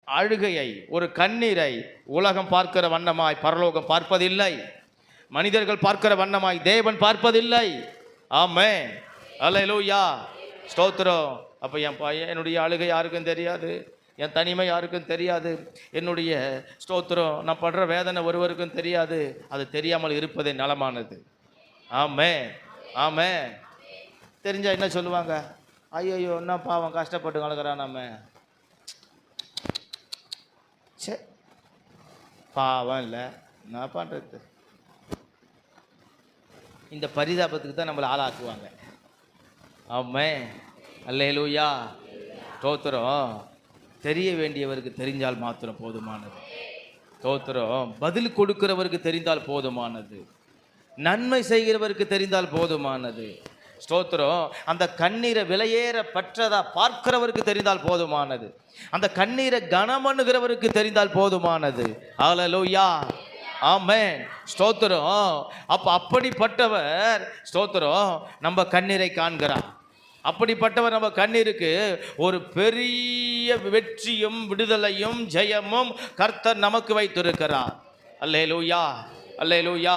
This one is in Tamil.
அழுகையை, ஒரு கண்ணீரை உலகம் பார்க்கிற வண்ணமாய் பரலோகம் பார்ப்பதில்லை. மனிதர்கள் பார்க்கிற வண்ணமாய் தேவன் பார்ப்பதில்லை. ஆமென், அல்லேலூயா, ஸ்தோத்திரம். அப்போ என்னுடைய அழுகை யாருக்கும் தெரியாது, என் தனிமை யாருக்கும் தெரியாது, என்னுடைய ஸ்தோத்திரம் நான் படுற வேதனை ஒருவருக்கும் தெரியாது. அது தெரியாமல் இருப்பதே நலமானது. ஆமென், ஆமென். தெரிஞ்சா என்ன சொல்லுவாங்க? ஐயோ என்ன பாவம் கஷ்டப்பட்டு கலக்கிறான் நம்ம, சே பாவம் இல்லை, என்ன பண்ணுறது? இந்த பரிதாபத்துக்கு தான் நம்மளை ஆளாக்குவாங்க. ஆமென், அல்லேலூயா, ஸ்தோத்திரம். தெரிய வேண்டியவருக்கு தெரிஞ்சால் மாத்திரம் போதுமானது. ஸ்தோத்திரம். பதில் கொடுக்கிறவருக்கு தெரிந்தால் போதுமானது. நன்மை செய்கிறவருக்கு தெரிந்தால் போதுமானது. ஸ்தோத்திரம். அந்த கண்ணீரை விலையேற பற்றதா பார்க்கிறவருக்கு தெரிந்தால் போதுமானது. அந்த கண்ணீரை கனமண்ணுகிறவருக்கு தெரிந்தால் போதுமானது. ஹல்லேலூயா, ஆமென், ஸ்தோத்திரம். அப்படிப்பட்டவர் ஸ்தோத்திரம் நம்ம கண்ணீரை காண்கிறார். அப்படிப்பட்டவர் நம்ம கண்ணீருக்கு ஒரு பெரிய வெற்றியும் விடுதலையும் ஜெயமும் கர்த்தர் நமக்கு வைத்திருக்கிறார். அல்லேலூயா, அல்லேலூயா.